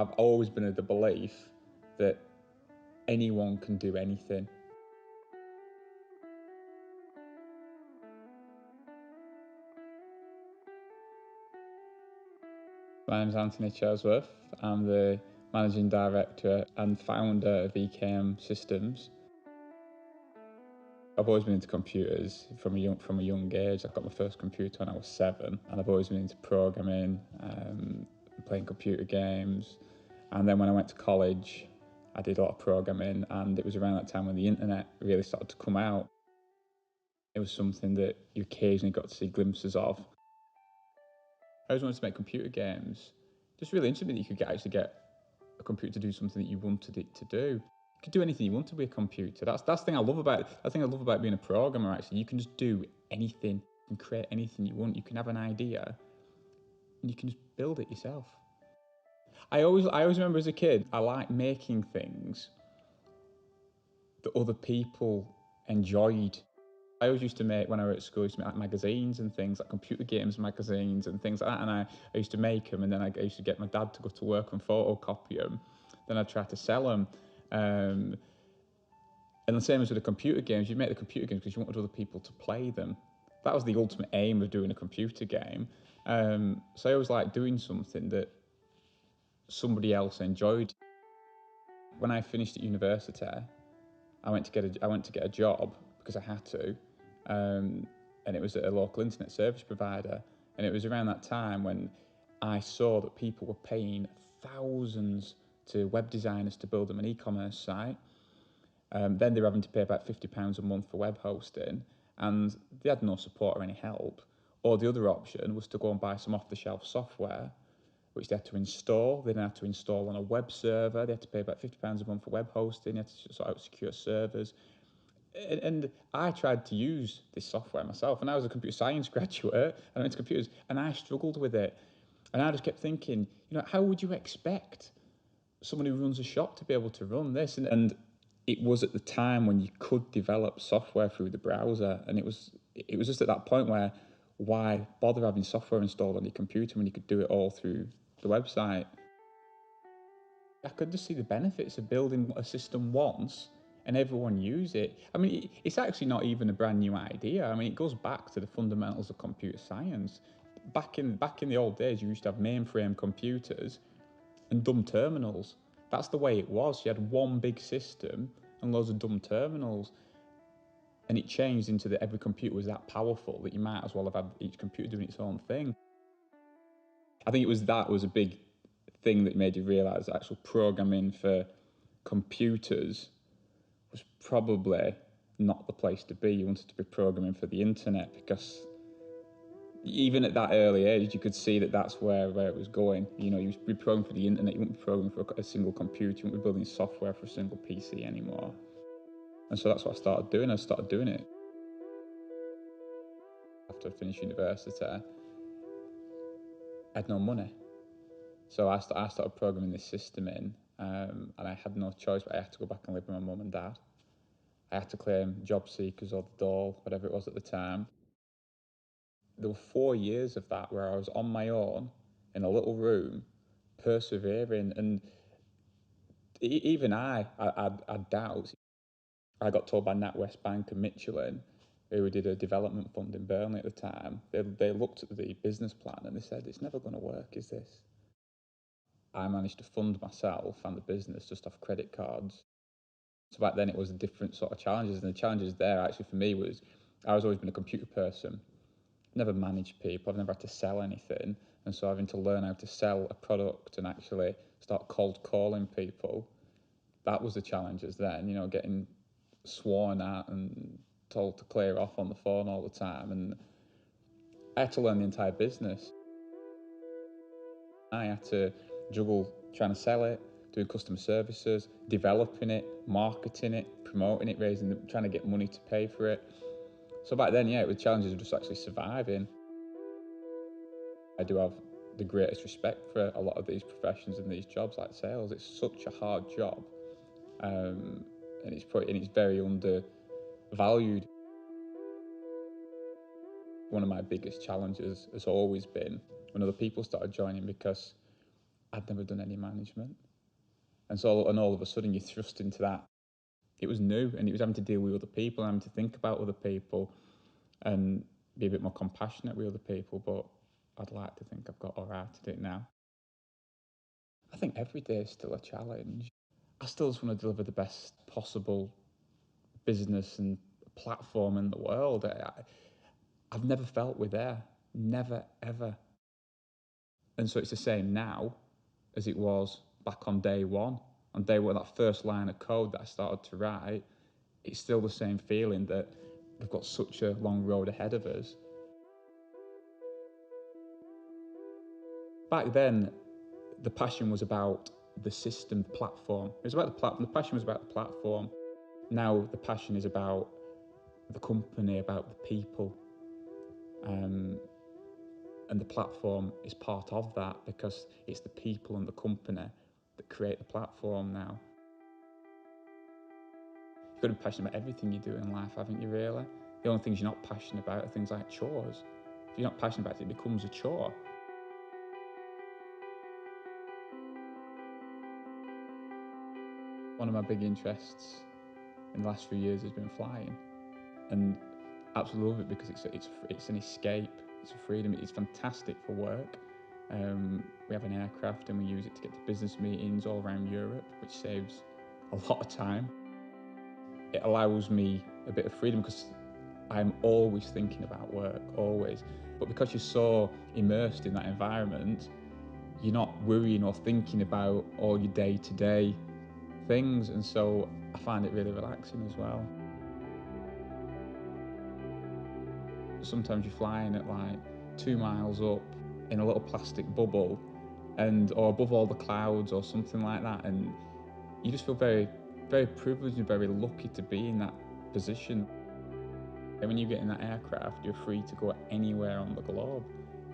I've always been of the belief that anyone can do anything. My name's Antony Chesworth. I'm the Managing Director and founder of EKM Systems. I've always been into computers from a young age. I got my first computer when I was 7, and I've always been into programming, playing computer games. And then when I went to college, I did a lot of programming, and it was around that time when the internet really started to come out. It was something that you occasionally got to see glimpses of. I always wanted to make computer games. Just really interesting that you could actually get a computer to do something that you wanted it to do. You could do anything you want to with a computer. That's the thing I love about being a programmer. Actually, you can just do anything. You can create anything you want. You can have an idea, and you can just build it yourself. I always remember as a kid, I liked making things that other people enjoyed. I always used to make, when I was at school, I used to make like magazines and things, like computer games magazines and things like that. And I used to make them, and then I used to get my dad to go to work and photocopy them. Then I'd try to sell them. And the same as with the computer games, you make the computer games because you wanted other people to play them. That was the ultimate aim of doing a computer game. So I always liked doing something that somebody else enjoyed. When I finished at university, I went to get a job because I had to, and it was at a local internet service provider. And it was around that time when I saw that people were paying thousands to web designers to build them an e-commerce site. Then they were having to pay about £50 a month for web hosting, and they had no support or any help. Or the other option was to go and buy some off-the-shelf software, which they had to install. They then had to install on a web server. They had to pay about £50 a month for web hosting. They had to sort out secure servers. And I tried to use this software myself, and I was a computer science graduate, and I went to computers, and I struggled with it. And I just kept thinking, how would you expect someone who runs a shop to be able to run this? And it was at the time when you could develop software through the browser, and it was just at that point where, why bother having software installed on your computer when you could do it all through the website? I could just see the benefits of building a system once and everyone use it. I mean, it's actually not even a brand new idea. I mean, it goes back to the fundamentals of computer science. Back in the old days, you used to have mainframe computers and dumb terminals. That's the way it was. You had one big system and loads of dumb terminals. And it changed into that every computer was that powerful that you might as well have had each computer doing its own thing. I think that was a big thing that made you realise that actual programming for computers was probably not the place to be. You wanted to be programming for the internet, because even at that early age, you could see that that's where it was going. You would be programming for the internet, you wouldn't be programming for a single computer, you wouldn't be building software for a single PC anymore. And so that's what I started doing. I started doing it. After I finished university, I had no money. So I started programming this system in, and I had no choice, but I had to go back and live with my mum and dad. I had to claim job seekers or the dole, whatever it was at the time. There were 4 years of that where I was on my own in a little room, persevering, and even I had doubts. I got told by NatWest Bank and Michelin, who did a development fund in Burnley at the time, they looked at the business plan and they said, it's never going to work, is this? I managed to fund myself and the business just off credit cards. So back then it was a different sort of challenges, and the challenges there actually for me was, I was always been a computer person, never managed people, I've never had to sell anything, and so having to learn how to sell a product and actually start cold calling people, that was the challenges then, getting sworn at and told to clear off on the phone all the time, and I had to learn the entire business. I had to juggle trying to sell it, doing customer services, developing it, marketing it, promoting it, trying to get money to pay for it. So back then, yeah, it was challenges of just actually surviving. I do have the greatest respect for a lot of these professions and these jobs like sales. It's such a hard job, and it's very undervalued. One of my biggest challenges has always been when other people started joining, because I'd never done any management. And all of a sudden you're thrust into that. It was new, and it was having to deal with other people, having to think about other people and be a bit more compassionate with other people. But I'd like to think I've got all right at it now. I think every day is still a challenge. I still just want to deliver the best possible business and platform in the world. I've never felt we're there. Never, ever. And so it's the same now as it was back on day one. On day one, that first line of code that I started to write, it's still the same feeling that we've got such a long road ahead of us. Back then, the passion was about the system, the platform. It was about the platform. The passion was about the platform. Now the passion is about the company, about the people. And the platform is part of that because it's the people and the company that create the platform now. You've got to be passionate about everything you do in life, haven't you, really? The only things you're not passionate about are things like chores. If you're not passionate about it, it becomes a chore. One of my big interests in the last few years has been flying, and I absolutely love it because it's an escape, it's a freedom, it's fantastic for work. We have an aircraft and we use it to get to business meetings all around Europe, which saves a lot of time. It allows me a bit of freedom because I'm always thinking about work, always. But because you're so immersed in that environment, you're not worrying or thinking about all your day-to-day things, and so I find it really relaxing as well. Sometimes you're flying at like 2 miles up in a little plastic bubble or above all the clouds or something like that, and you just feel very, very privileged and very lucky to be in that position. And when you get in that aircraft, you're free to go anywhere on the globe.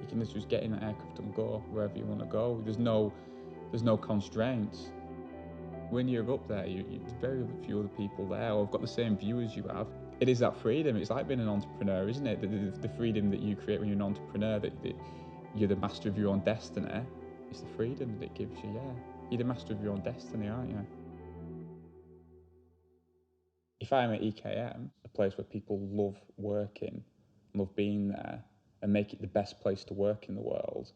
You can just get in that aircraft and go wherever you want to go. There's no constraints. When you're up there, there's very few other people there or have got the same view as you have. It is that freedom. It's like being an entrepreneur, isn't it? The freedom that you create when you're an entrepreneur, that you're the master of your own destiny. It's the freedom that it gives you, yeah. You're the master of your own destiny, aren't you? If I'm at EKM, a place where people love working, love being there, and make it the best place to work in the world,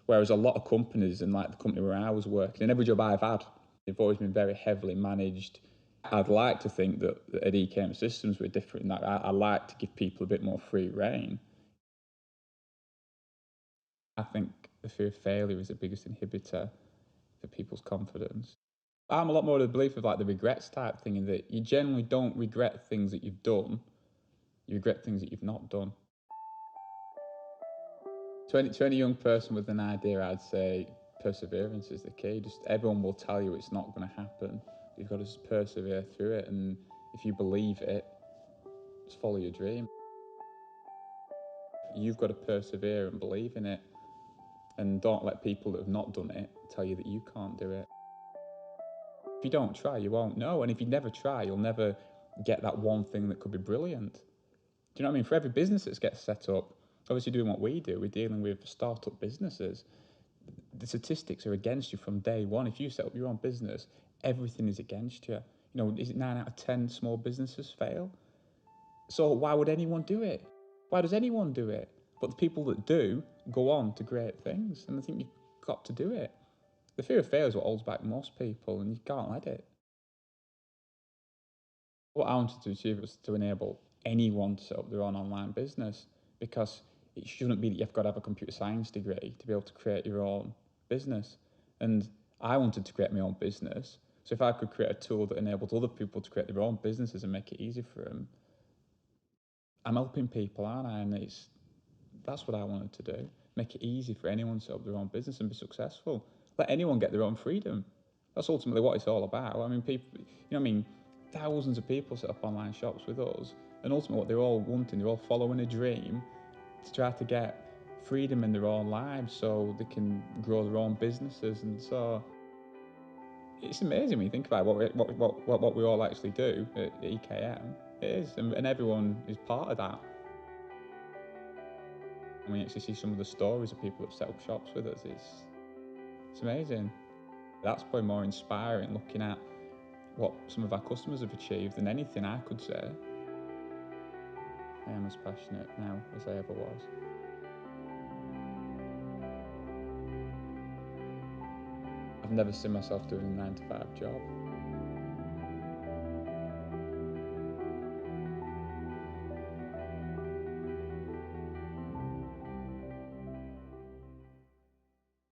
whereas a lot of companies, and like the company where I was working, and every job I've had, they've always been very heavily managed. I'd like to think that at EKM Systems we're different in that I like to give people a bit more free rein. I think the fear of failure is the biggest inhibitor for people's confidence. I'm a lot more of the belief of like the regrets type thing, in that you generally don't regret things that you've done, you regret things that you've not done. To any young person with an idea, I'd say perseverance is the key. Just everyone will tell you it's not going to happen. You've got to just persevere through it, and if you believe it, just follow your dream. You've got to persevere and believe in it, and don't let people that have not done it tell you that you can't do it. If you don't try, you won't know, and if you never try, you'll never get that one thing that could be brilliant. Do you know what I mean? For every business that gets set up, obviously doing what we do, we're dealing with startup businesses. The statistics are against you from day one. If you set up your own business, everything is against you. You know, is it 9 out of 10 small businesses fail? So why would anyone do it? Why does anyone do it? But the people that do go on to great things, and I think you've got to do it. The fear of failure is what holds back most people, and you can't let it. What I wanted to achieve was to enable anyone to set up their own online business, because it shouldn't be that you've got to have a computer science degree to be able to create your own business. And I wanted to create my own business. So if I could create a tool that enabled other people to create their own businesses and make it easy for them, I'm helping people, aren't I? And that's what I wanted to do. Make it easy for anyone to set up their own business and be successful. Let anyone get their own freedom. That's ultimately what it's all about. I mean, people, you know what I mean? Thousands of people set up online shops with us, and ultimately what they're all wanting, they're all following a dream to try to get freedom in their own lives so they can grow their own businesses. And so it's amazing when you think about what we all actually do at EKM. It is, and everyone is part of that. And when you actually see some of the stories of people that set up shops with us, It's amazing. That's probably more inspiring, looking at what some of our customers have achieved than anything I could say. I am as passionate now as I ever was. I've never seen myself doing a 9-to-5 job.